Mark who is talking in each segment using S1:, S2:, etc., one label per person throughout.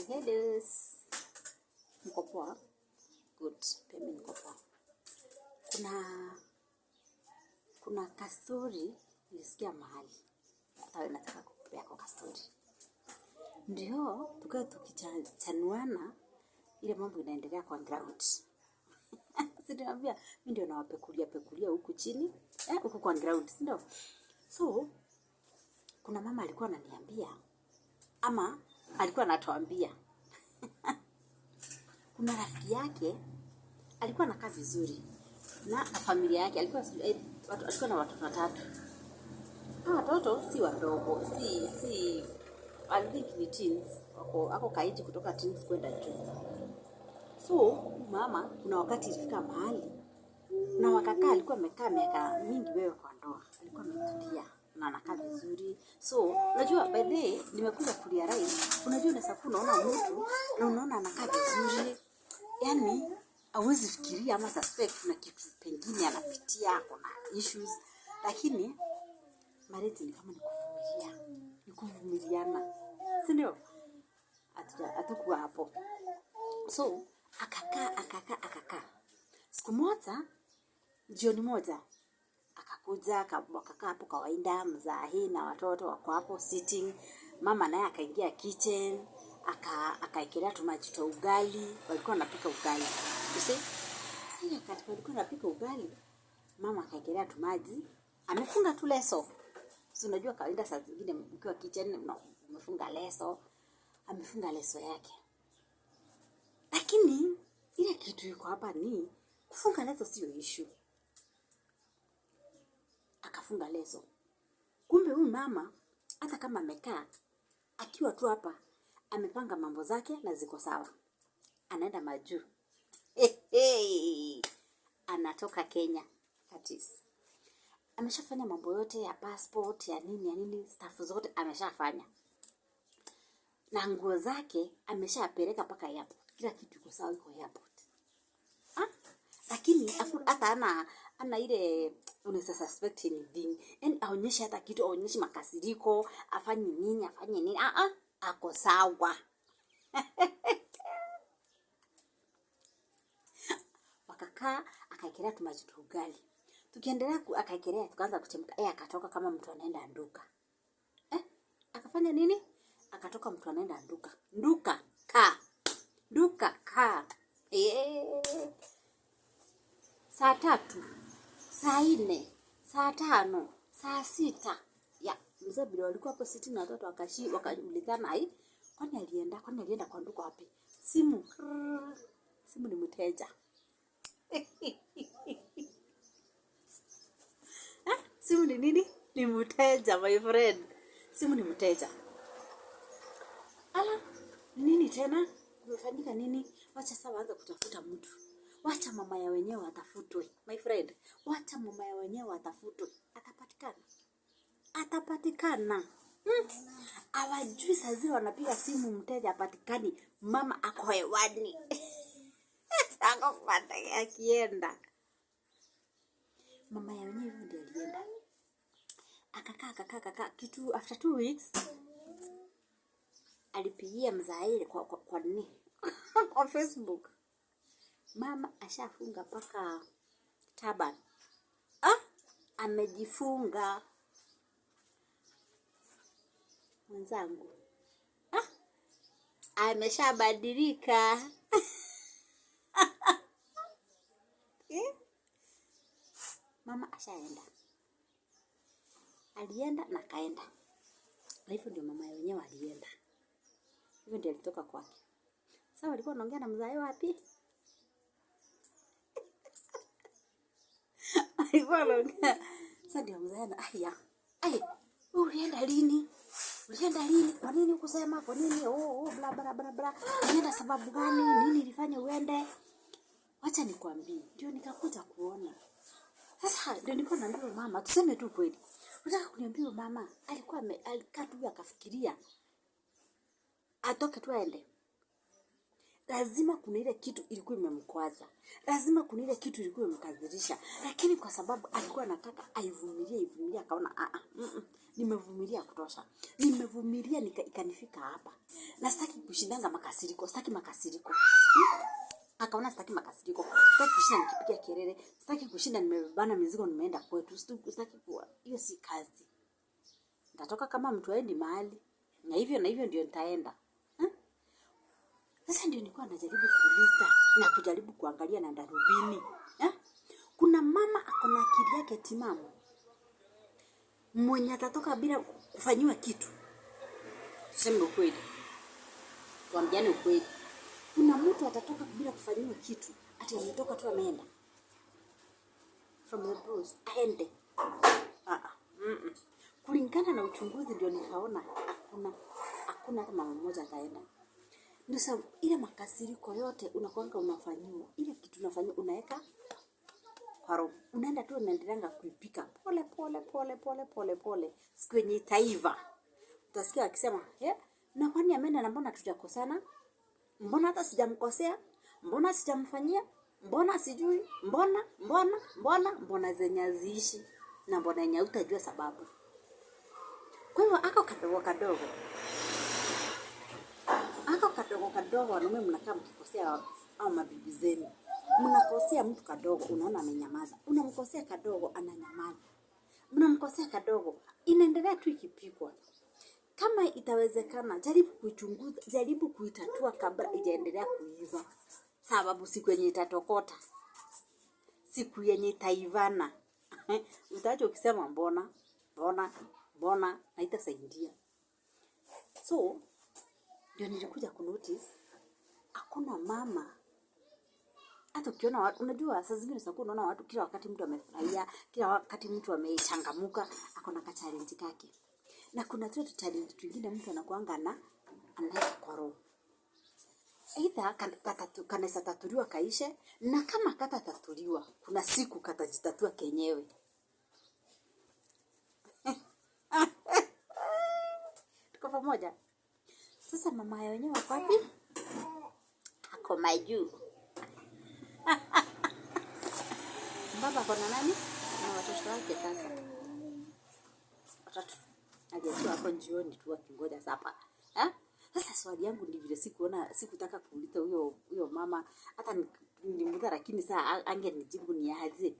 S1: Ladies, mko poa? Good. Pia mimi niko poa. Kuna kastori nilisikia mahali. Hata nataka kukupea kwa kastori. Ndio, tukae tukichanuana ile mambo inaendelea kwa ground. Siniambia, mimi ndio nawapekulia huku chini, huku kwa ground, ndio. So, kuna mama alikuwa ananiambia ama alikuwa anatuambia kuna rafiki yake alikuwa anakaa vizuri na familia yake, alikuwa na watoto watatu. Hao watoto si wadogo, si I think ni teens, wako kaiji kutoka teens kwenda juu. So mama kuna wakati ilifika mahali na wakakaa, alikuwa amekaa miaka mingi wewe kwa ndoa, alikuwa ametulia na anakaa vizuri. So unajua by the way nimekuja kurealize, unajua unaweza kuwa unaona mtu na unaona anakaa vizuri, yani hauwezi fikiria ama suspect na kitu pengine anapitia, kuna issues, lakini marriage ni kama ni kuvumiliana, si ndio? Atakuwa hapo. So akakaa siku moja, jioni moja akakuja, akakaa hapo kawaida, mzahi na watoto wako hapo sitting. Mama naye akaingia kitchen, akaekelea tumaji twa ugali, walikuwa wanapika ugali. Sasa walikuwa wanapika ugali, mama akaekelea tumaji, amefunga tu leso. So unajua kawaida saa zingine mkiwa kitchen umefunga leso, amefunga leso yake. Lakini ile kitu yuko hapa ni kufunga leso sio issue. Akafunga leso. Kumbe huyu mama hata kama amekaa akiwa tu hapa amepanga mambo zake na ziko sawa, anaenda majuu. Anatoka Kenya. That is, ameshafanya mambo yote ya passport ya nini stuff zote ameshafanya, na nguo zake ameshapeleka paka airport, kila kitu kiko sawa, iko airport. Lakini hata ana ile unaweza suspect anything, yani aonyeshe hata kitu, aonyeshe makasiriko, afanye nini, ako sawa. Wakakaa, akaekelea tumaji tu ugali. Tukiendelea akaekelea, tukaanza kuchemka. Akatoka kama mtu anaenda nduka. Akafanya nini? Akatoka mtu anaenda nduka. Nduka ka. Saa 3, saa 4, saa 5, saa 6. Ya, mzee bila walikuwa hapo sitini na watoto wakaulizana, kwani alienda kwa nduka wapi? Simu ni mteja. Simu ni nini? Ni mteja, my friend. Simu ni mteja. Nini tena? Umefanyika nini? Wacha sasa waanze kutafuta mtu. Wacha mama ya wenyewe atafutwe, my friend. Wacha mama ya wenyewe atafutwe. Atapatikana. Hawajui saa zile wanapiga simu mteja apatikani, mama ako hewani. Akienda. Mama ya wenyewe ndio alienda. Akakaa kitu after 2 weeks alipigia mzaile kwa nini? Kwa Facebook. Mama ashafunga paka taban. Amejifunga. Mwenzangu. Ameshabadilika. Mama ashaenda. Alienda na kaenda. Na hivyo ndio mama wenyewe alienda. Hivyo ndio alitoka kwake. Sasa walikuwa wanaongea na mzae wapi? Alikuwa anaongea. Sasa ndio mzae na ulienda lini? Kwa nini ukusema? Kwa nini? Bla bla bla. Ulienda sababu gani? Nini ilifanya uende? Wacha nikwambie. Ndio nikakuja kuona. Sasa ndio nilikuwa naambia mama, tuseme tu kweli. Unataka kuniambia mama alikaa tu akafikiria atoke tu aende. lazima kuna ile kitu ilikuwa imemkwaza, lazima kuna ile kitu ilikuwa imemkadhirisha, lakini kwa sababu alikuwa anataka aivumilie, akaona nimevumilia kutosha, nimevumilia ikanifika hapa, na sitaki kushindanga makasiriko, sitaki makasiriko. Akaona sitaki makasiriko, sitaki kushinda nikipiga kelele, sitaki kushinda nimebana mizigo nimeenda kwetu, sitaki kuwa hiyo si kazi. Nitatoka kama mtu aendi mahali, na hivyo ndio nitaenda. Sasa ndio nilikuwa najaribu kuuliza na kujaribu kuangalia na darubini. Kuna mama akona akili yake timamu, mwenye atatoka bila kufanyiwa kitu. Tuseme ukweli, tuambiane ukweli. Kuna mtu atatoka bila kufanyiwa kitu, ati ametoka tu ameenda from the bruise aende. Kulingana na uchunguzi ndio nikaona hakuna hata mama mmoja ataenda. Ndio sababu ile makasiriko yote unakuanga unafanyiwa, ile kitu unafanywa unaweka kwa roho, unaenda tu unaendelea kuipika pole. Siku yenye itaiva utasikia akisema na kwani ameenda, na mbona tutakosana, mbona hata sijamkosea, mbona sijamfanyia, mbona sijui, mbona zenye ziishi, na mbona yenye utajua sababu. Kwa hiyo ako kadogo wanaume mnakaa mkikosea, au mabibi zenu mnakosea mtu kadogo, unaona amenyamaza, unamkosea kadogo ananyamaza, mnamkosea kadogo inaendelea tu ikipikwa. Kama itawezekana, jaribu kuichunguza, jaribu kuitatua kabla ijaendelea kuiva, sababu siku yenye itatokota, siku yenye itaivana utaacha ukisema mbona haitasaidia. So ndio nilikuja kunotice hakuna mama, hata ukiona watu, unajua saa zingine sasa unaona watu kila wakati mtu amefurahia, kila wakati mtu amechangamuka, akona ka challenge kake. Na kuna tu challenge twingine mtu anakuanga anaweka kwa roho. Aidha kanaweza tatuliwa kaishe, na kama katatatuliwa kuna siku katajitatua kenyewe. Tuko pamoja. Sasa mama yao wenyewe wako wapi? Ako majuu. Baba kona nani? Na watoto wake sasa. Watoto. Hajatoka hapo jioni tu akingoja sapa. Sasa swali yangu ni vile sikutaka kuuliza huyo mama, hata nilimwuliza, lakini saa angenijibu ni aje.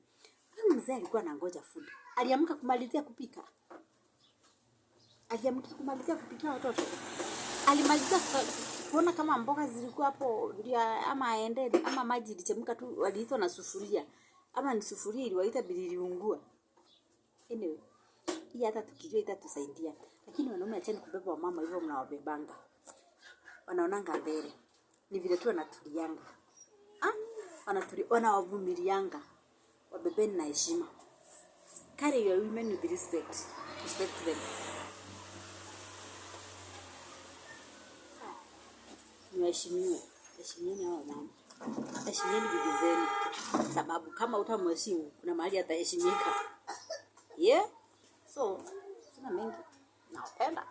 S1: Huyo mzee alikuwa anangoja food. Aliamka kumalizia kupika. Kupikia watoto. Alimaliza kuona kama mboga zilikuwa hapo ndio, ama aende, ama maji ilichemka tu waliitwa na sufuria, ama ni sufuria iliwaita bililiungua. Anyway, hii hata tukijua itatusaidia, lakini wanaume acheni kubeba wamama hivyo mnawabebanga. Wanaonanga mbele. Ni vile tu wanatulianga. Wanawavumilianga. Wabebeni na heshima. Carry your women with respect. Respect them. Heshimieni hao mama. Heshimieni bibi zenu. Sababu kama utamheshimu, kuna mahali ataheshimika. So, sina mengi. Napenda.